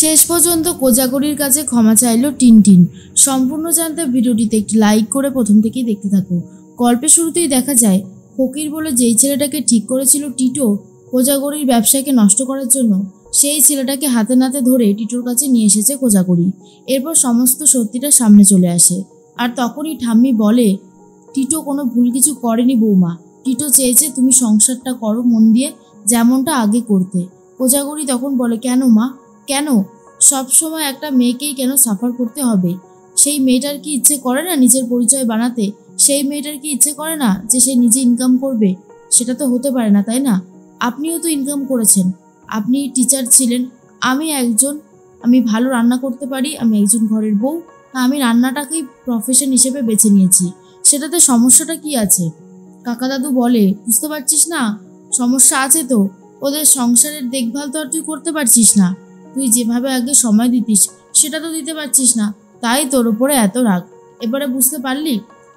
শেষ পর্যন্ত কোজাগরির কাছে ক্ষমা চাইল টিনটিন। সম্পূর্ণ জানতে ভিডিওটিতে একটি লাইক করে প্রথম থেকেই দেখতে থাকো। গল্পের শুরুতেই দেখা যায় ফকির বলে যেই ছেলেটাকে ঠিক করেছিল টিটো কোজাগরির ব্যবসাকে নষ্ট করার জন্য, সেই ছেলেটাকে হাতে নাতে ধরে টিটোর কাছে নিয়ে এসেছে কোজাগরি। এরপর সমস্ত সত্যিটা সামনে চলে আসে। আর তখনই ঠাম্মি বলে, টিটো কোনো ভুল কিছু করেনি বৌমা। টিটো চেয়েছে তুমি সংসারটা করো মন দিয়ে, যেমনটা আগে করতে। কোজাগরি তখন বলে, কেন মা, কেন? সবসময় একটা মেয়েকেই কেন সাফার করতে হবে? সেই মেয়েটার কি ইচ্ছে করে না নিজের পরিচয় বানাতে? সেই মেয়েটার কি ইচ্ছে করে না যে সে নিজে ইনকাম করবে? সেটা তো হতে পারে না, তাই না? আপনিও তো ইনকাম করেছেন, আপনি টিচার ছিলেন, আমি ভালো রান্না করতে পারি, আমি একজন ঘরের বউ, আমি রান্নাটাকেই প্রফেশন হিসেবে বেছে নিয়েছি, সেটাতে সমস্যাটা কি আছে? কাকা দাদু বলে, বুঝতে পারছিস না, সমস্যা আছে তো। ওদের সংসারের দেখভাল তো আর তুই করতে পারছিস না। তুই যেভাবে আগে সময় দিতিস সেটা তো দিতে পারছিস না, তাই তোর উপরে এত রাগ। এবারে বুঝতে পারলি?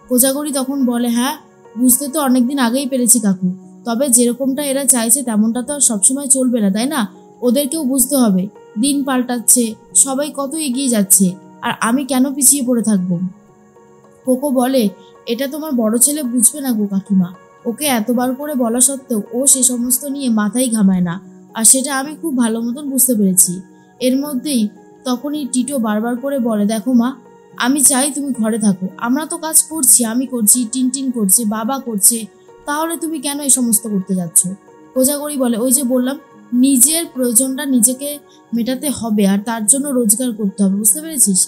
কোজাগরি তখন বলে, হ্যাঁ, বুঝতে তো অনেকদিন আগেই পেরেছি কাকু, তবে যেরকমটা এরা চাইছে তেমনটা তো আর সবসময় চলবে না, তাই না? ওদেরকেও বুঝতে হবে, দিন পাল্টাচ্ছে, সবাই কত এগিয়ে যাচ্ছে, আর আমি কেন পিছিয়ে পড়ে থাকবো? কোকো বলে, এটা তোমার বড় ছেলে বুঝবে না গো কাকিমা। ওকে এতবার করে বলা সত্ত্বেও ও সে সমস্ত নিয়ে মাথাই ঘামায় না, আর সেটা আমি খুব ভালো মতন বুঝতে পেরেছি। এর মধ্যেই তখনই টিটো বারবার করে বলে, দেখো মা, আমি চাই তুমি ঘরে থাকো, আমরা তো কাজ করছি, আমি করছি, টিনটিন করছে, বাবা করছে, তাহলে তুমি কেন এই সমস্ত করতে যাচ্ছ? কোজাগরি বলে, ওই যে বললাম, নিজের প্রয়োজনটা নিজেকে মেটাতে হবে, আর তার জন্য রোজগার করতে হবে, বুঝতে পেরেছিস?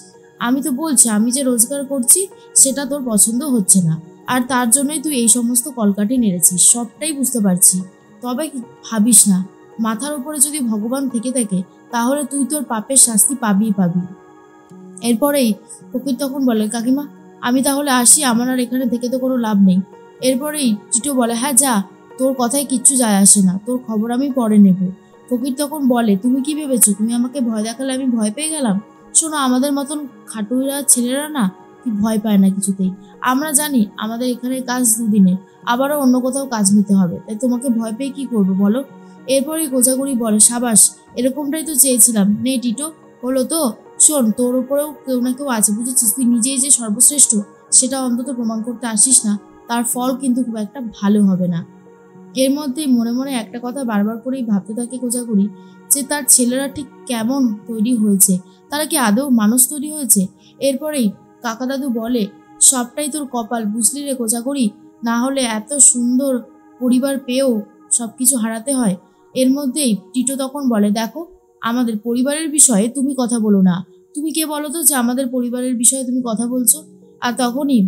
আমি তো বলছি, আমি যে রোজগার করছি সেটা তোর পছন্দ হচ্ছে না, আর তার জন্যই তুই এই সমস্ত কলকাঠি নেড়েছিস, সবটাই বুঝতে পারছি। তবে ভাবিস না, মাথার উপরে যদি ভগবান থেকে থাকে তাহলে তুই তোর পাপের শাস্তি পাবি। এরপরেই ফকির তখন বলে, কাকিমা, আমি তাহলে আসি, আমার আর এখানে থেকে তো কোনো লাভ নেই। এরপরেই টিটো বলে, হ্যাঁ যা, তোর কথায় কিচ্ছু যায় আসে না, তোর খবর আমি পরে নেব। ফকির তখন বলে, তুমি কি ভেবেছো তুমি আমাকে ভয় দেখালে আমি ভয় পেয়ে গেলাম? শোনো, আমাদের মতন খাটুইরা ছেলেরা না ভয় পায় না কিছুতেই। আমরা জানি আমাদের এখানে কাজ দুদিনের, আবারও অন্য কোথাও কাজ নিতে হবে, তাই তোমাকে ভয় পেয়ে কি করবো বলো? এরপরেই কোজাগরি বলে, সাবাস, এরকমটাই তো চেয়েছিলাম, নে টিটো, হলো তো? শোন, তোর উপরেও কেউ না কেউ আছে, বুঝেছিস? তুই নিজেই যে সর্বশ্রেষ্ঠ সেটা অন্তত প্রমাণ করতে আসিস না, তার ফল কিন্তু খুব একটা ভালো হবে না। এর মধ্যেই মনে মনে একটা কথা বারবার করেই ভাবতে থাকে কোজাগরি, যে তার ছেলেরা ঠিক কেমন তৈরি হয়েছে, তারা কি আদৌ মানুষ তৈরি হয়েছে? এরপরেই কাকা দাদু বলে, সবটাই তোর কপাল, বুঝলি রে কোজাগরি, না হলে এত সুন্দর পরিবার পেয়েও সবকিছু হারাতে হয়। এর মধ্যেই টিটো তখন বলে, দেখো, আমাদের পরিবারের বিষয়ে তুমি কথা বলো না। তুমি কে বলো তো যে আমাদের পরিবারের বিষয়ে তুমি কথা বলছো? আর তখনই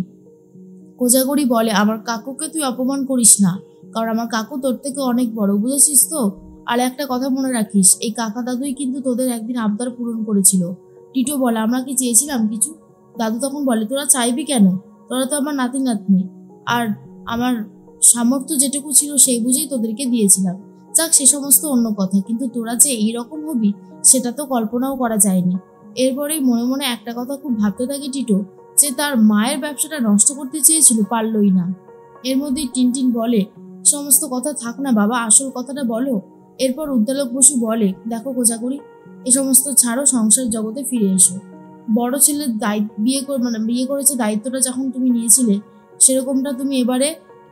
কোজাগরি বলে, আমার কাকুকে তুই অপমান করিস না, কারণ আমার কাকু তোর থেকে অনেক বড়, বুঝেছিস তো? আর একটা কথা মনে রাখিস, এই কাকা দাদুই কিন্তু তোদের একদিন আবদার পূরণ করেছিল। টিটো বলে, আমরা কি চেয়েছিলাম কিছু? দাদু তখন বলে, তোরা চাইবি কেন? তোরা তো আমার নাতি নাতনি, আর আমার সামর্থ্য যেটুকু ছিল সেই বুঝেই তোদেরকে দিয়েছিলাম। যাক, সে সমস্ত অন্য কথা, কিন্তু তোরা যে এইরকম হবি সেটা তো কল্পনাও করা যায়নি। এরপরেই মনে মনে একটা কথা খুব ভাবতে থাকে টিটো, যে তার মায়ের ব্যবসাটা নষ্ট করতে চেয়েছিল, পারলই না। এর মধ্যেই টিনটিন বলে, সমস্ত কথা থাক না বাবা, আসল কথাটা বলো। এরপর উদ্দালক বসু বলে, দেখো কোজাগরি, এ সমস্ত ছাড়ো, সংসার জগতে ফিরে এসো। বড় ছেলের বিয়ে করেছে, দায়িত্বটা যখন তুমি নিয়েছিলে সেরকমটা তুমি এবারে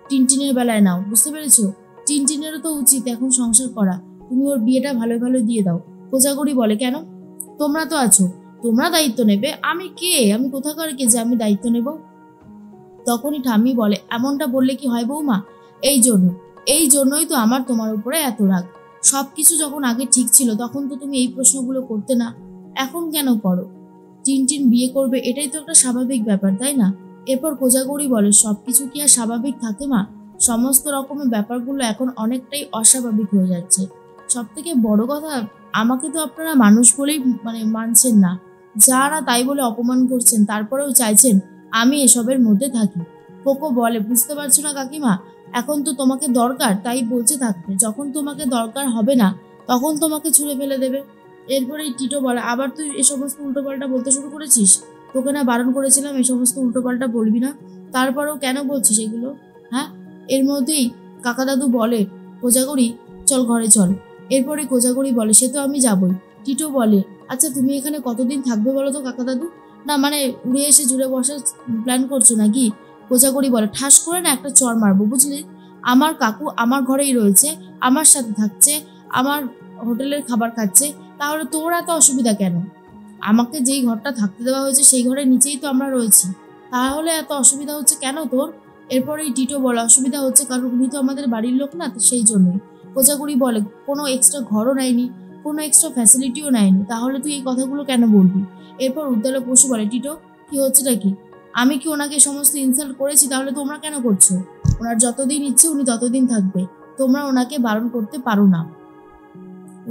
টিনটিনের বেলায় নাও, বুঝতে পেরেছো? টিনটিনেরও তো উচিত এখন সংসার করা, তুমি ওর বিয়েটা ভালো ভালো দিয়ে দাও। কোজাগরি বলে, কেন? তোমরা তো আছো, তোমরা দায়িত্ব নেবে, আমি কে, আমি কোথাকার কে যে আমি দায়িত্ব নেব? তখনই ঠাম্মি বলে, এমনটা বললে কি হয় বৌমা? এই জন্যই তো আমার তোমার উপরে এত রাগ। সবকিছু যখন আগে ঠিক ছিল তখন তো তুমি এই প্রশ্নগুলো করতে না, এখন কেন করো? টিনটিন বিয়ে করবে, এটাই তো একটা স্বাভাবিক ব্যাপার, তাই না? এরপর কোজাগরি বলে, সবকিছু কি আর স্বাভাবিক থাকে মা? সমস্ত রকমের ব্যাপারগুলো এখন অনেকটাই অস্বাভাবিক হয়ে যাচ্ছে। সব থেকে বড় কথা, আমাকে তো আপনারা মানুষ বলেই মানছেন না, যারা তাই বলে অপমান করছেন, তারপরেও চাইছেন আমি এসবের মধ্যে থাকি। কোকো বলে, বুঝতে পারছো না কাকিমা, এখন তো তোমাকে দরকার, তাই বলছে থাকতে, যখন তোমাকে দরকার হবে না তখন তোমাকে ছুঁড়ে ফেলে দেবে। এরপরেই টিটো বলে, আবার তুই এ সমস্ত উল্টোপাল্টা বলতে শুরু করেছিস? তোকে না বারণ করেছিলাম এই সমস্ত উল্টোপাল্টা বলবি না, তারপরেও কেন বলছিস এগুলো? হ্যাঁ? এর মধ্যেই কাকা দাদু বলে, কোজাগরি চল ঘরে চল। এরপরে কোজাগরি বলে, সে তো আমি যাবই, টিটো বলে, আচ্ছা তুমি এখানে কতদিন থাকবে বলো তো কাকা দাদু? না মানে উড়ে এসে জুড়ে বসার প্ল্যান করছো নাকি? কোজাগরি বলে, ঠাস করে না একটা চড় মারবো বুঝলি? আমার কাকু আমার ঘরেই রয়েছে, আমার সাথে থাকছে, আমার হোটেলের খাবার খাচ্ছে, তাহলে তোর এত অসুবিধা কেন? আমাকে যেই ঘরটা থাকতে দেওয়া হয়েছে সেই ঘরের নিচেই তো আমরা রয়েছি, তাহলে এত অসুবিধা হচ্ছে কেন তোর? এরপরেই টিটো বলে, অসুবিধা হচ্ছে কারণ উনি তো আমাদের বাড়ির লোক না, তো সেই জন্যই। কোজাগরি বলে, কোনো এক্সট্রা ঘরও নেয়নি, কোনো এক্সট্রা ফ্যাসিলিটিও নেয়নি, তাহলে তুই এই কথাগুলো কেন বলবি? এরপর উদ্দালক বসু বলে, টিটো কি হচ্ছেটা কি? আমি কি ওনাকে সমস্ত ইনসাল্ট করেছি? তাহলে তোমরা কেন করছো? ওনার যতদিন ইচ্ছে উনি ততদিন থাকবে, তোমরা ওনাকে বারণ করতে পারো না।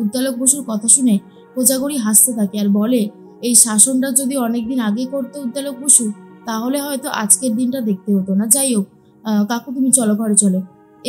উদ্দালক বসুর কথা শুনে কোজাগরি হাসতে থাকে আর বলে, এই শাসনটা যদি অনেকদিন আগে করতে উদ্দালক বসু, তাহলে হয়তো আজকের দিনটা দেখতে হতো না। যাই হোক, কাকু তুমি চলো, ঘরে চলো।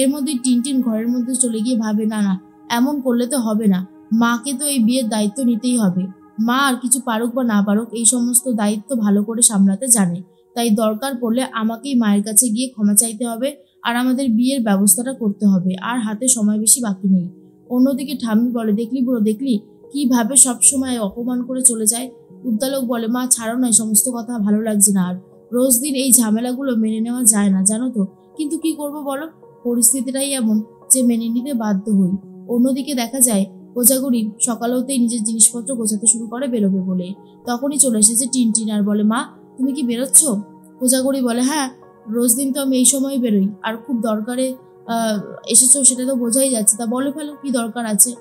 এর মধ্যে টিনটিন ঘরের মধ্যে চলে গিয়ে ভাবে, না না, এমন করলে তো হবে না, মাকে তো এই বিয়ের দায়িত্ব নিতেই হবে। মা আর কিছু পারুক বা না পারুক এই সমস্ত দায়িত্ব ভালো করে সামলাতে জানে, তাই দরকার পড়লে আমাকেই মায়ের কাছে গিয়ে ক্ষমা চাইতে হবে আর আমাদের বিয়ের ব্যবস্থাটা করতে হবে, আর হাতে সময় বেশি বাকি নেই। অন্যদিকে ঠাম্মি বলে, দেখলি বুড়ো দেখলি কিভাবে সবসময় অপমান করে চলে যায়। উদ্দালক বলে, মা ছাড়ো না, এই সমস্ত কথা ভালো লাগছে না আর, রোজ দিন এই ঝামেলাগুলো মেনে নেওয়া যায় না জানো তো, কিন্তু কি করব বলো, পরিস্থিতিটাই এমন যে মেনে নিতে বাধ্য হই। অন্যদিকে দেখা যায় কোজাগরি সকাল হতেই নিজের জিনিসপত্র গোছাতে শুরু করে বেরোবে বলে, তখনই চলে এসেছে টিনটিন আর বলে, মা তুমি কি বেরোচ্ছ? কোজাগরি বলে, হ্যাঁ, রোজ দিন তো আমি এই সময় বেরোই, আর খুব দরকারে এসেছো সেটা তো বোঝাই যাচ্ছে, তা বলে ফেলো কি দরকার আছে।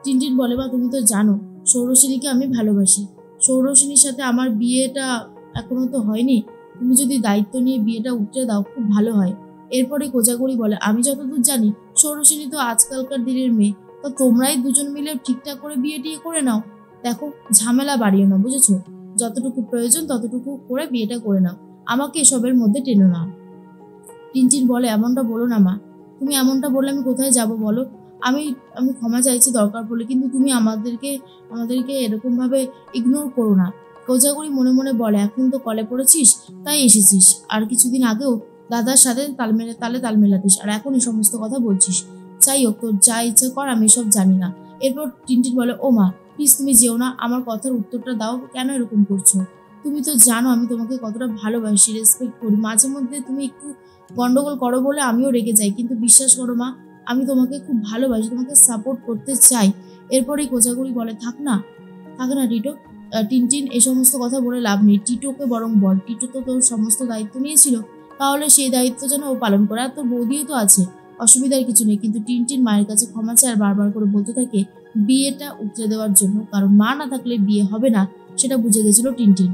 টিনটিন বলে, মা তুমি তো জানো সৌরসিনীকে আমি ভালোবাসি, সৌরসিনীর সাথে আমার বিয়েটা এখনো তো হয়নি, তুমি যদি দায়িত্ব নিয়ে বিয়েটা উঠতে দাও খুব ভালো হয়। এরপরে কোজাগরি বলে, আমি যতদূর জানি সৌরসিনী তো আজকালকার দিনের মেয়ে, তো তোমরাই দুজন মিলে ঠিকঠাক করে বিয়ে টিয়ে করে নাও। দেখো ঝামেলা বাড়িয়ে নাও, বুঝেছো? যতটুকু প্রয়োজন ততটুকু করে বিয়েটা করে নাও, আমাকে এসবের মধ্যে টেনো না। টিনটিন বলে, এমনটা বলো না মা, তুমি এমনটা বললে আমি কোথায় যাব বলো? আমি আমি ক্ষমা চাইছি দরকার পড়লে, কিন্তু তুমি আমাদেরকে এরকমভাবে ইগনোর করো না। কোজাগরি মনে মনে বলে, এখন তো কলে পড়েছিস তাই এসেছিস, আর কিছুদিন আগেও দাদার সাথে তাল মেলাতিস, আর এখন এই সমস্ত কথা বলছিস। যাই হোক, তোর যা ইচ্ছে কর, আমি এসব জানি না। এরপর টিনটিন বলে, ও মা প্লিজ তুমি যেও না, আমার কথার উত্তরটা দাও, কেন এরকম করছো? তুমি তো জানো আমি তোমাকে কতটা ভালোবাসি, রেসপেক্ট করি, মাঝে মধ্যে তুমি একটু গন্ডগোল করো বলে আমিও রেগে যাই, কিন্তু বিশ্বাস করো মা, আমি তোমাকে খুব ভালোবাসি, তোমাকে সাপোর্ট করতে চাই। এরপরেই কোজাগরি বলে, থাক না টিটো, টিনটিন এই সমস্ত কথা বলে লাভ নেই, টিটোকে বরং বল, টিটো তো তোর সমস্ত দায়িত্ব নিয়েছিল, তাহলে সেই দায়িত্ব যেন ও পালন করে, আর তোর বৌদিও তো আছে, অসুবিধার কিছু নেই। কিন্তু টিনটিন মায়ের কাছে ক্ষমা চায় আর বারবার করে বলতে থাকে বিয়েটা উতরে দেওয়ার জন্য, কারণ মা না থাকলে বিয়ে হবে না, সেটা বুঝে গেছিল টিনটিন।